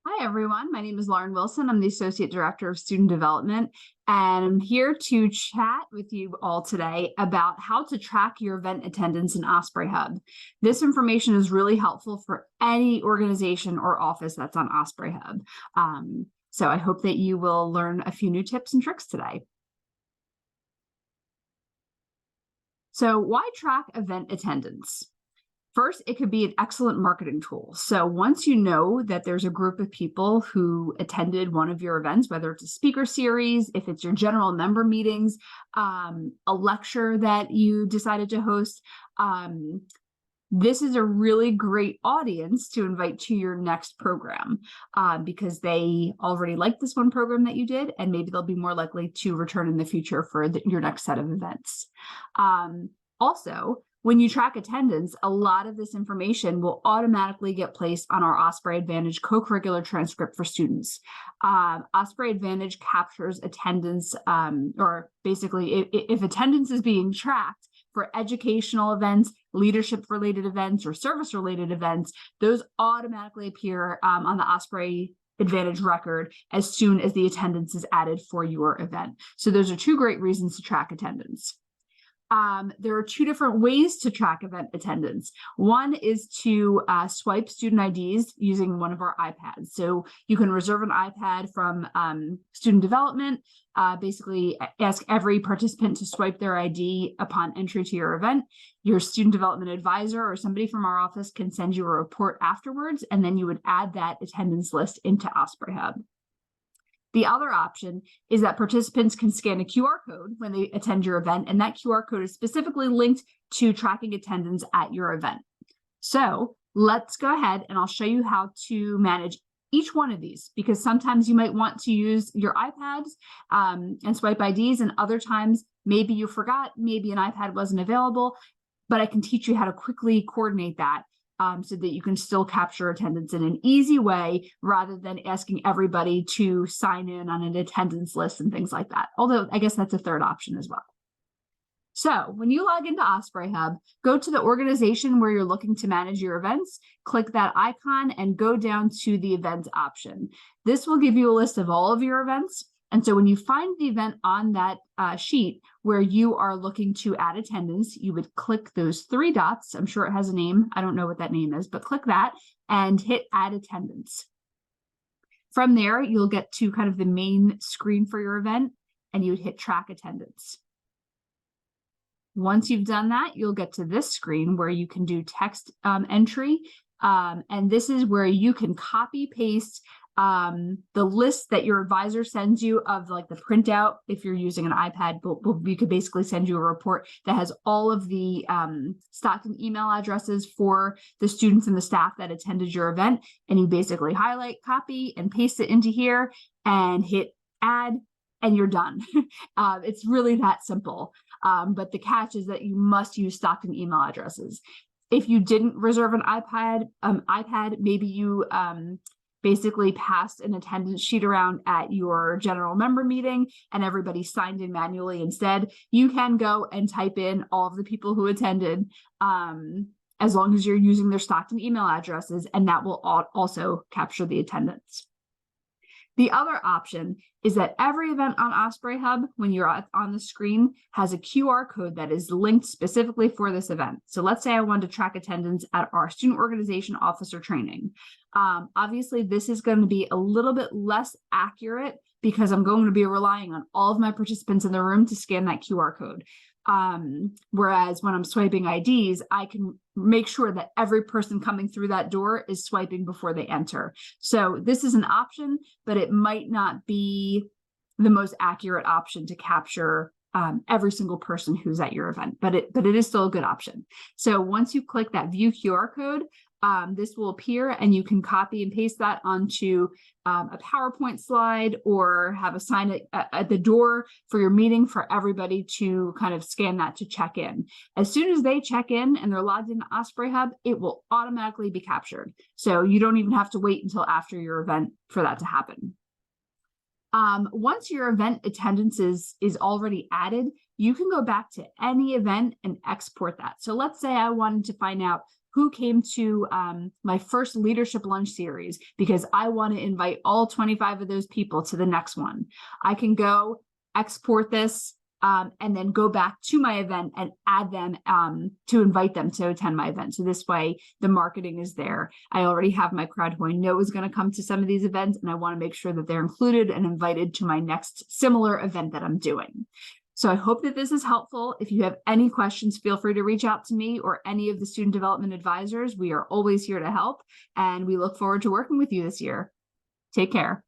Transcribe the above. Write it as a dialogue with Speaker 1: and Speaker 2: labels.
Speaker 1: Hi, everyone. My name is Lauren Wilson. I'm the Associate Director of Student Development, and I'm here to chat with you all today about how to track your event attendance in OspreyHub. This information is really helpful for any organization or office that's on OspreyHub. So I hope that you will learn a few new tips and tricks today. So why track event attendance? First, it could be an excellent marketing tool. So once you know that there's a group of people who attended one of your events, whether it's a speaker series, if it's your general member meetings, a lecture that you decided to host, this is a really great audience to invite to your next program because they already like this one program that you did, and maybe they'll be more likely to return in the future for your next set of events. Also, when you track attendance, a lot of this information will automatically get placed on our Osprey Advantage co-curricular transcript for students. Osprey Advantage captures attendance, or basically if attendance is being tracked for educational events, leadership-related events, or service-related events, those automatically appear on the Osprey Advantage record as soon as the attendance is added for your event. So those are two great reasons to track attendance. There are two different ways to track event attendance. One is to swipe student IDs using one of our iPads. So you can reserve an iPad from student development, basically ask every participant to swipe their ID upon entry to your event. Your student development advisor or somebody from our office can send you a report afterwards, and then you would add that attendance list into OspreyHub. The other option is that participants can scan a QR code when they attend your event, and that QR code is specifically linked to tracking attendance at your event. So let's go ahead and I'll show you how to manage each one of these, because sometimes you might want to use your iPads and swipe IDs, and other times maybe you forgot, maybe an iPad wasn't available, but I can teach you how to quickly coordinate that. So that you can still capture attendance in an easy way rather than asking everybody to sign in on an attendance list and things like that. Although I guess that's a third option as well. So when you log into OspreyHub, go to the organization where you're looking to manage your events, click that icon and go down to the events option. This will give you a list of all of your events. And so when you find the event on that sheet where you are looking to add attendance, you would click those three dots. I'm sure it has a name. I don't know what that name is, but click that and hit add attendance. From there, you'll get to kind of the main screen for your event, and you would hit track attendance. Once you've done that, you'll get to this screen where you can do text entry. And this is where you can copy paste the list that your advisor sends you of like the printout. If you're using an iPad, we could basically send you a report that has all of the stocked email addresses for the students and the staff that attended your event. And you basically highlight, copy, and paste it into here and hit add, and you're done. It's really that simple. But the catch is that you must use stocked email addresses. If you didn't reserve an iPad, maybe you basically passed an attendance sheet around at your general member meeting and everybody signed in manually instead, you can go and type in all of the people who attended as long as you're using their stocked email addresses, and that will also capture the attendance. The other option is that every event on OspreyHub, when you're on the screen, has a QR code that is linked specifically for this event. So let's say I wanted to track attendance at our student organization officer training. Obviously, this is going to be a little bit less accurate because I'm going to be relying on all of my participants in the room to scan that QR code. Whereas when I'm swiping IDs, I can make sure that every person coming through that door is swiping before they enter. So this is an option, but it might not be the most accurate option to capture every single person who's at your event, but it is still a good option. So once you click that view QR code, this will appear and you can copy and paste that onto a PowerPoint slide or have a sign at the door for your meeting for everybody to kind of scan that to check in. As soon as they check in and they're logged into OspreyHub, it will automatically be captured. So you don't even have to wait until after your event for that to happen. Once your event attendance is already added, you can go back to any event and export that. So let's say I wanted to find out who came to my first leadership lunch series, because I want to invite all 25 of those people to the next one. I can go export this and then go back to my event and add them to invite them to attend my event. So this way the marketing is there. I already have my crowd who I know is going to come to some of these events, and I want to make sure that they're included and invited to my next similar event that I'm doing. So I hope that this is helpful. If you have any questions, feel free to reach out to me or any of the student development advisors. We are always here to help, and we look forward to working with you this year. Take care.